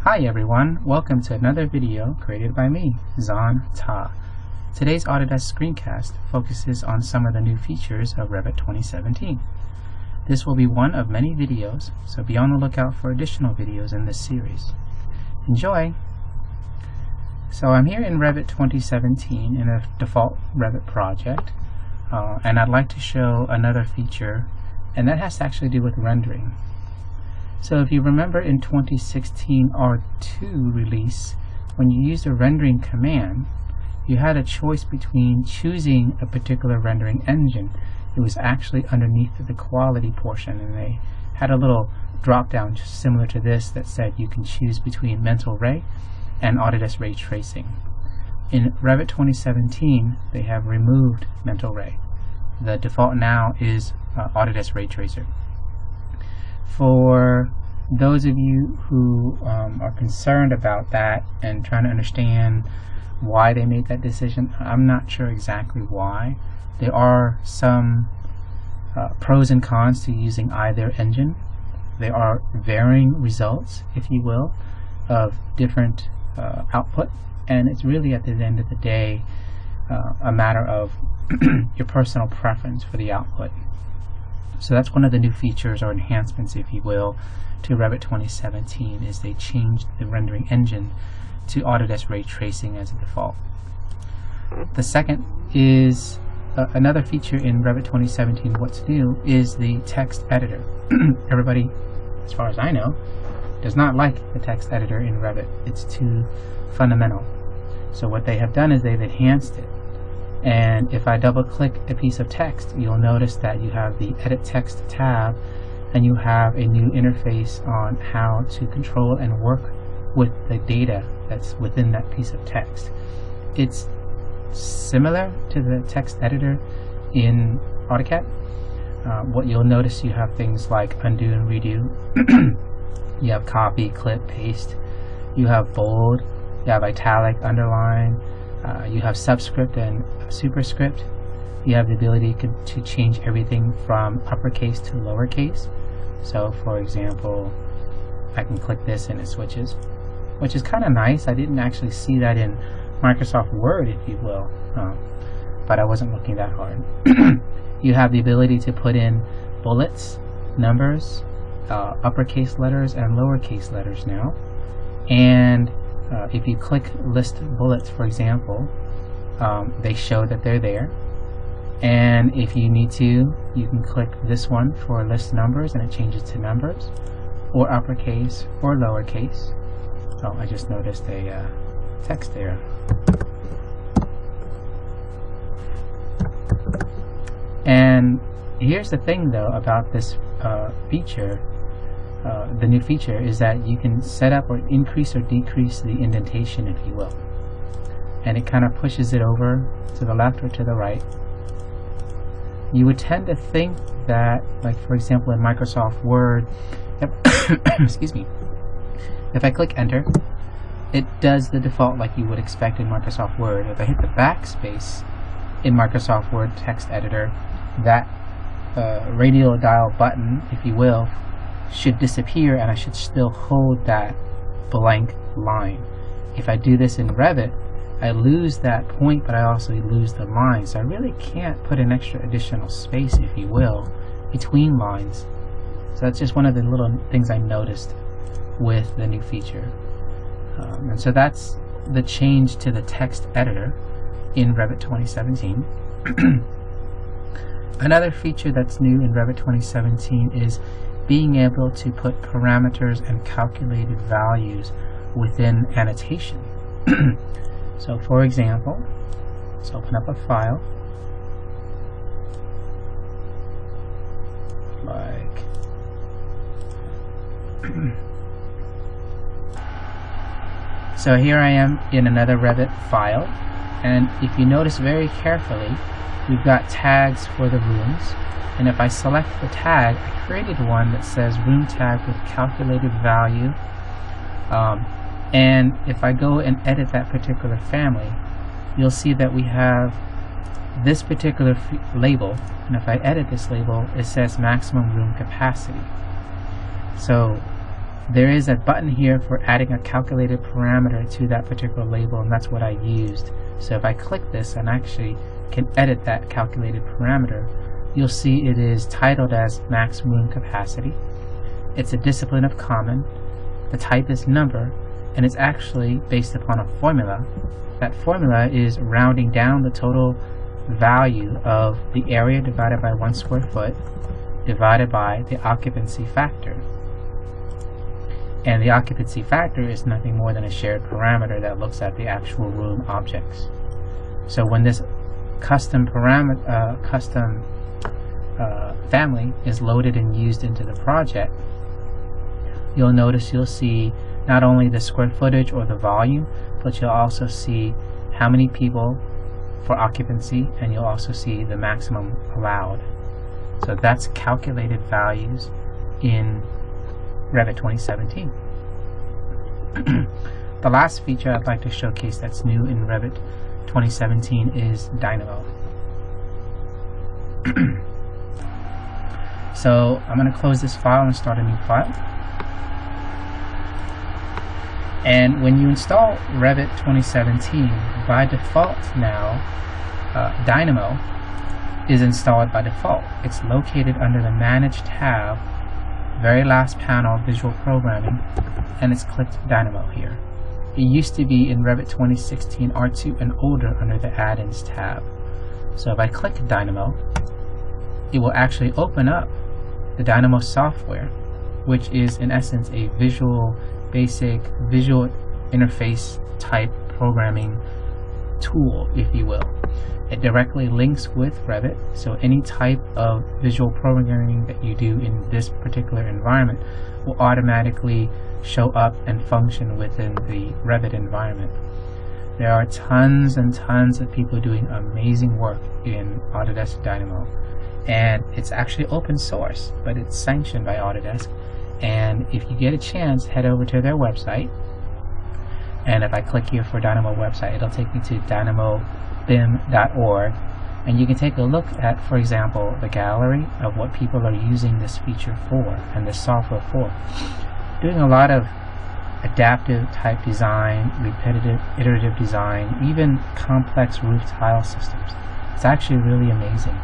Hi everyone, welcome to another video created by me, Zan Ta. Today's Autodesk screencast focuses on some of the new features of Revit 2017. This will be one of many videos, so be on the lookout for additional videos in this series. Enjoy! So I'm here in Revit 2017 in a default Revit project, and I'd like to show another feature, and that has to actually do with rendering. So if you remember in 2016 R2 release, when you used a rendering command, you had a choice between choosing a particular rendering engine. It was actually underneath the quality portion, and they had a little drop down similar to this that said you can choose between Mental Ray and Autodesk Ray Tracing. In Revit 2017, they have removed Mental Ray. The default now is Autodesk Raytracer. For those of you who are concerned about that and trying to understand why they made that decision, I'm not sure exactly why. There are some pros and cons to using either engine. There are varying results, if you will, of different output, and it's really at the end of the day a matter of your personal preference for the output. So that's one of the new features or enhancements, if you will, to Revit 2017 is they changed the rendering engine to Autodesk Ray Tracing as a default. The second is another feature in Revit 2017. What's new is the text editor. Everybody, as far as I know, does not like the text editor in Revit. It's too fundamental. So what they have done is they've enhanced it. And if I double click a piece of text, you'll notice that you have the Edit Text tab, and you have a new interface on how to control and work with the data that's within that piece of text. It's similar to the text editor in AutoCAD. What you'll notice, you have things like undo and redo. You have copy, clip, paste. You have bold. You have italic, underline. You have subscript and superscript. You have the ability to change everything from uppercase to lowercase. So for example, I can click this and it switches, which is kind of nice. I didn't actually see that in Microsoft Word, if you will, but I wasn't looking that hard. You have the ability to put in bullets, numbers, uppercase letters and lowercase letters now. And if you click list bullets, for example, they show that they're there. And if you need to, you can click this one for list numbers and it changes to numbers, or uppercase or lowercase. Oh, I just noticed a text there. And here's the thing though about this feature. The new feature is that you can set up or increase or decrease the indentation, if you will, and it kind of pushes it over to the left or to the right. You would tend to think that, like for example in Microsoft Word, excuse me, if I click enter, it does the default like you would expect in Microsoft Word. If I hit the backspace in Microsoft Word text editor, that radial dial button, if you will, should disappear, and I should still hold that blank line. If I do this in Revit, I lose that point, but I also lose the line. So I really can't put an extra additional space, if you will, between lines. So that's just one of the little things I noticed with the new feature. And so that's the change to the text editor in Revit 2017. Another feature that's new in Revit 2017 is being able to put parameters and calculated values within annotation. So for example, let's open up a file like so here I am in another Revit file, and if you notice very carefully, we've got tags for the rooms. And if I select the tag, I created one that says room tag with calculated value. And if I go and edit that particular family, you'll see that we have this particular label. And if I edit this label, it says maximum room capacity. So there is a button here for adding a calculated parameter to that particular label, and that's what I used. So if I click this and actually can edit that calculated parameter, you'll see it is titled as max room capacity. It's a discipline of common. The type is number, and it's actually based upon a formula. That formula is rounding down the total value of the area divided by 1 square foot divided by the occupancy factor. And the occupancy factor is nothing more than a shared parameter that looks at the actual room objects. So when this custom family is loaded and used into the project, you'll notice you'll see not only the square footage or the volume, but you'll also see how many people for occupancy, and you'll also see the maximum allowed. So that's calculated values in Revit 2017. The last feature I'd like to showcase that's new in Revit 2017 is Dynamo. So I'm going to close this file and start a new file. And when you install Revit 2017, by default now, Dynamo is installed by default. It's located under the Manage tab, very last panel, Visual Programming, and it's clicked Dynamo here. It used to be in Revit 2016 R2 and older under the Add-ins tab. So if I click Dynamo, it will actually open up the Dynamo software, which is in essence a basic visual interface type programming tool, if you will. It directly links with Revit, so any type of visual programming that you do in this particular environment will automatically show up and function within the Revit environment. There are tons and tons of people doing amazing work in Autodesk Dynamo, and it's actually open source, but it's sanctioned by Autodesk. And if you get a chance, head over to their website, and if I click here for Dynamo website, it'll take me to dynamobim.org, and you can take a look at, for example, the gallery of what people are using this feature for and this software for. Doing a lot of adaptive type design, repetitive, iterative design, even complex roof tile systems. It's actually really amazing.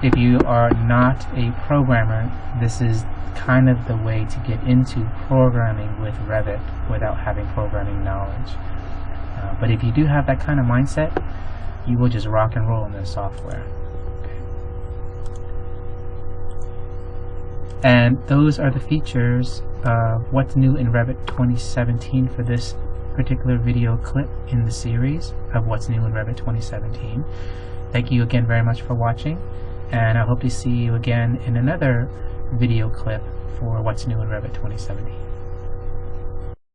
If you are not a programmer, this is kind of the way to get into programming with Revit without having programming knowledge. But if you do have that kind of mindset, you will just rock and roll in this software. And those are the features of what's new in Revit 2017 for this particular video clip in the series of what's new in Revit 2017. Thank you again very much for watching, and I hope to see you again in another video clip for what's new in Revit 2017.